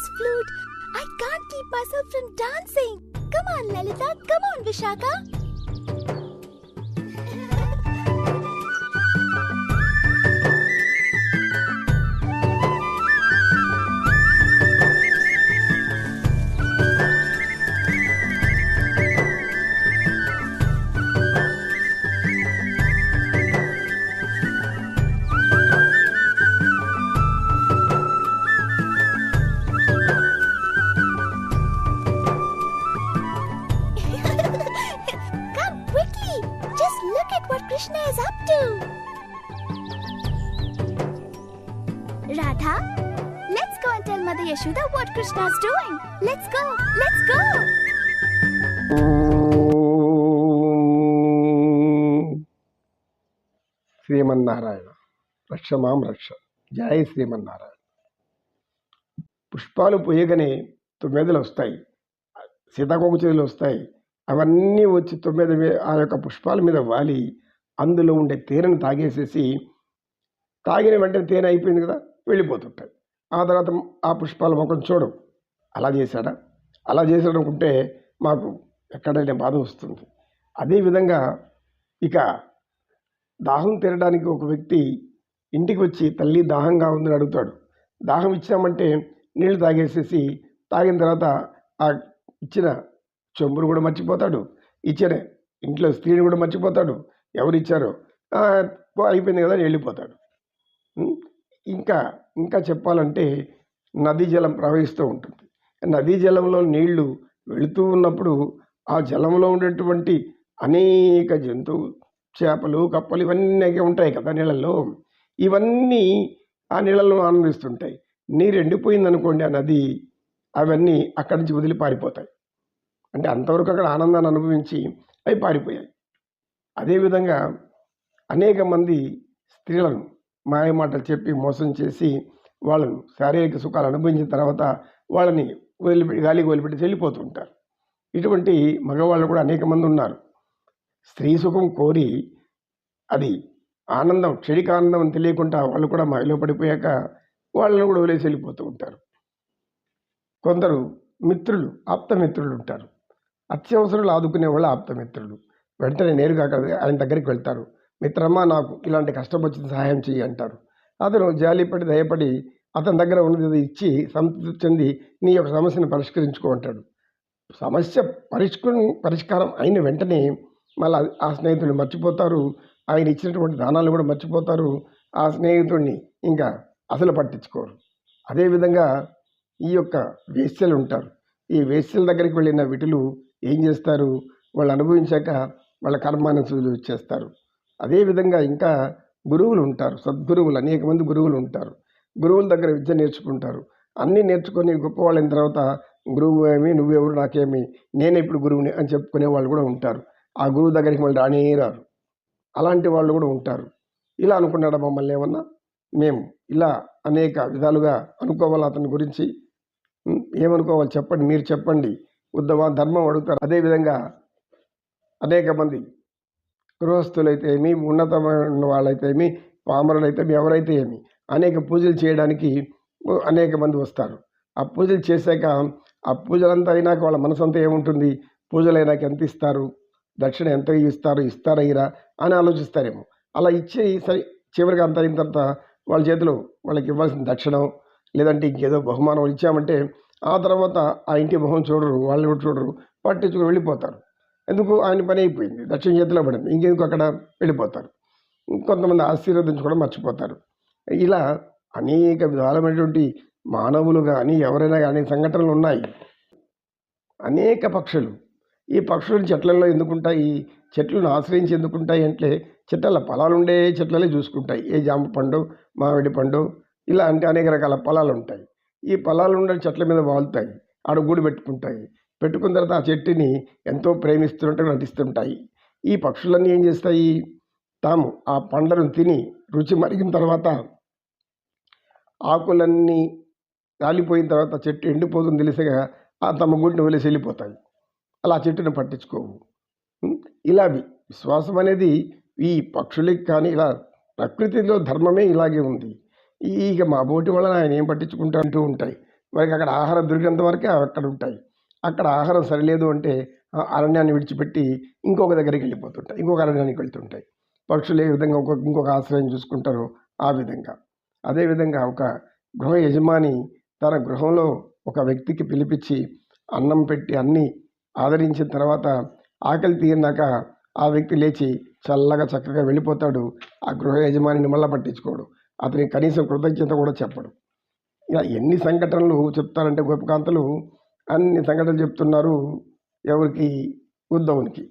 this flute. I can't keep myself from dancing. Come on, Lalita. Come on, Vishaka. What Krishna is up to. Radha, let's go and tell Mother Yashoda what Krishna is doing. Let's go. Let's go. Srimannarayana రక్షమాం రక్ష. జై శ్రీమన్నారాయణ. పుష్పాలు పూయగానే 9 వస్తాయి, సీతాకోక చెవులు వస్తాయి. అవన్నీ వచ్చి 9 ఆ యొక్క పుష్పాల మీద వాలి అందులో ఉండే తేనెను తాగేసేసి, తాగిన వెంటనే తేనె అయిపోయింది కదా, వెళ్ళిపోతుంటాయి. ఆ తర్వాత ఆ పుష్పాల ముఖం చూడవు. అలా చేశాడా, అలా చేశాడు అనుకుంటే మాకు ఎక్కడైనా బాధ వస్తుంది. అదేవిధంగా ఇక దాహం తీరడానికి ఒక వ్యక్తి ఇంటికి వచ్చి తల్లి దాహంగా ఉందని అడుగుతాడు. దాహం ఇచ్చామంటే నీళ్లు తాగేసేసి, తాగిన తర్వాత ఆ ఇచ్చిన చెంబును కూడా మర్చిపోతాడు, ఇచ్చిన ఇంట్లో స్త్రీని కూడా మర్చిపోతాడు, ఎవరు ఇచ్చారో అయిపోయింది కదా అని వెళ్ళిపోతాడు. ఇంకా ఇంకా చెప్పాలంటే నదీ జలం ప్రవహిస్తూ ఉంటుంది. నదీ జలంలో నీళ్లు వెళుతూ ఉన్నప్పుడు ఆ జలంలో ఉండేటువంటి అనేక జంతువులు, చేపలు, కప్పలు ఇవన్నీ ఉంటాయి కదా నీళ్ళల్లో. ఇవన్నీ ఆ నీళ్ళలో ఆనందిస్తుంటాయి. నీరు ఎండిపోయిందనుకోండి ఆ నది, అవన్నీ అక్కడి నుంచి వదిలి పారిపోతాయి. అంటే అంతవరకు అక్కడ ఆనందాన్ని అనుభవించి అవి పారిపోయాయి. అదేవిధంగా అనేక మంది స్త్రీలను మాయమాటలు చెప్పి మోసం చేసి వాళ్ళను శారీరక సుఖాలు అనుభవించిన తర్వాత వాళ్ళని గాలికి వదిలిపెట్టి వెళ్ళిపోతూ ఉంటారు. ఇటువంటి మగవాళ్ళు కూడా అనేక మంది ఉన్నారు. స్త్రీ సుఖం కోరి అది ఆనందం, క్షణిక ఆనందం అని తెలియకుండా వాళ్ళు కూడా మాయలో పడిపోయాక వాళ్ళని కూడా వదిలేసి వెళ్ళిపోతూ ఉంటారు. కొందరు మిత్రులు, ఆప్తమిత్రులు ఉంటారు. అత్యవసరాలు ఆదుకునే వాళ్ళు ఆప్తమిత్రులు. వెంటనే నేరుగా ఆయన దగ్గరికి వెళ్తారు. మిత్రమా, నాకు ఇలాంటి కష్టం వచ్చింది, సహాయం చెయ్యి అంటారు. అతను జాలిపడి దయపడి అతని దగ్గర ఉన్నది ఇచ్చి సంతృప్తి చెంది నీ యొక్క సమస్యను పరిష్కరించుకో అంటాడు. సమస్య పరిష్కారం అయిన వెంటనే మళ్ళీ ఆ స్నేహితుడిని మర్చిపోతారు. ఆయన ఇచ్చినటువంటి దానాలను కూడా మర్చిపోతారు. ఆ స్నేహితుడిని ఇంకా అసలు పట్టించుకోరు. అదేవిధంగా ఈ యొక్క వేశ్యలు ఉంటారు. ఈ వేశ్యల దగ్గరికి వెళ్ళిన విటులు ఏం చేస్తారు, వాళ్ళు అనుభవించాక వాళ్ళ కర్మాన్ని ఇచ్చేస్తారు. అదేవిధంగా ఇంకా గురువులు ఉంటారు, సద్గురువులు, అనేక మంది గురువులు ఉంటారు. గురువుల దగ్గర విద్య నేర్చుకుంటారు. అన్నీ నేర్చుకొని గొప్పవాళ్ళైన తర్వాత గురువు ఏమి, నువ్వెవరు నాకేమి, నేనే ఇప్పుడు గురువుని అని చెప్పుకునే వాళ్ళు కూడా ఉంటారు. ఆ గురువు దగ్గరికి మళ్ళీ రానే రారు. అలాంటి వాళ్ళు కూడా ఉంటారు. ఇలా అనుకున్నాడా మమ్మల్ని ఏమన్నా? మేము ఇలా అనేక విధాలుగా అనుకోవాలి. అతని గురించి ఏమనుకోవాలి చెప్పండి, మీరు చెప్పండి. ఉద్దమ ధర్మం అడుగుతారు. అదేవిధంగా అనేక మంది గృహస్థులైతే ఏమి, ఉన్నతమైన వాళ్ళైతే ఏమి, పామరులైతే ఎవరైతే ఏమి, అనేక పూజలు చేయడానికి అనేక మంది వస్తారు. ఆ పూజలు చేశాక ఆ పూజలంతా అయినాక వాళ్ళ మనసంతా ఏముంటుంది, పూజలు అయినాక ఎంత ఇస్తారు, దక్షిణ ఎంత ఇస్తారయ్యరా అని ఆలోచిస్తారేమో. అలా ఇచ్చే సరే చివరికి అంత అయిన తర్వాత వాళ్ళ చేతిలో వాళ్ళకి ఇవ్వాల్సిన దక్షిణం లేదంటే ఇంకేదో బహుమానం ఇచ్చామంటే ఆ తర్వాత ఆ ఇంటి మొహం చూడరు, వాళ్ళు కూడా చూడరు, పట్టించుకుని వెళ్ళిపోతారు. ఎందుకు, ఆయన పని అయిపోయింది, దక్షిణ చేతిలో పడింది, ఇంకెందుకు అక్కడ వెళ్ళిపోతారు. కొంతమంది ఆశీర్వదించుకోవడం మర్చిపోతారు. ఇలా అనేక విధాలమైనటువంటి మానవులు కానీ ఎవరైనా కానీ సంఘటనలు ఉన్నాయి. అనేక పక్షులు, ఈ పక్షులు చెట్లలో ఎందుకుంటాయి, చెట్లను ఆశ్రయించి ఎందుకుంటాయి అంటే చెట్ల ఫలాలు ఉండే చెట్లలే చూసుకుంటాయి. ఏ జామ పండు, మామిడి పండు, ఇలా అంటే అనేక రకాల ఫలాలు ఉంటాయి. ఈ ఫలాలు ఉండే చెట్ల మీద వాలుతాయి, ఆడ గూడు పెట్టుకుంటాయి. పెట్టుకున్న తర్వాత ఆ చెట్టుని ఎంతో ప్రేమిస్తున్నట్టు నటిస్తుంటాయి. ఈ పక్షులన్నీ ఏం చేస్తాయి, తాము ఆ పండ్లను తిని రుచి మరిగిన తర్వాత ఆకులన్నీ రాలిపోయిన తర్వాత చెట్టు ఎండిపోతుంది తెలిసగా ఆ తమ గూటిని వదిలేసి వెళ్ళిపోతాయి. అలా చెట్టును పట్టించుకోవు. ఇలా విశ్వాసం అనేది ఈ పక్షులకి కానీ ఇలా ప్రకృతిలో ధర్మమే ఇలాగే ఉంది. ఇక మా బోటి వలన ఆయన ఏం పట్టించుకుంటూ ఉంటాయి. వారికి అక్కడ ఆహారం దొరికినంత వరకే అక్కడ ఉంటాయి. అక్కడ ఆహారం సరిలేదు అంటే అరణ్యాన్ని విడిచిపెట్టి ఇంకొక దగ్గరికి వెళ్ళిపోతుంటాయి, ఇంకొక అరణ్యానికి వెళ్తుంటాయి. పక్షులు ఏ విధంగా ఇంకొక ఆశ్రయం చూసుకుంటారో ఆ విధంగా. అదేవిధంగా ఒక గృహ యజమాని తన గృహంలో ఒక వ్యక్తికి పిలిపించి అన్నం పెట్టి అన్నీ ఆదరించిన తర్వాత ఆకలి తీరినాక ఆ వ్యక్తి లేచి చల్లగా చక్కగా వెళ్ళిపోతాడు. ఆ గృహ యజమానిని మళ్ళా పట్టించుకోడు, అతనికి కనీసం కృతజ్ఞత కూడా చెప్పడు. ఇలా ఎన్ని సంఘటనలు చెప్తారంటే గోపికాంతలు, అన్ని సంఘటనలు చెప్తున్నారు ఎవరికి? ఉద్ధవునికి.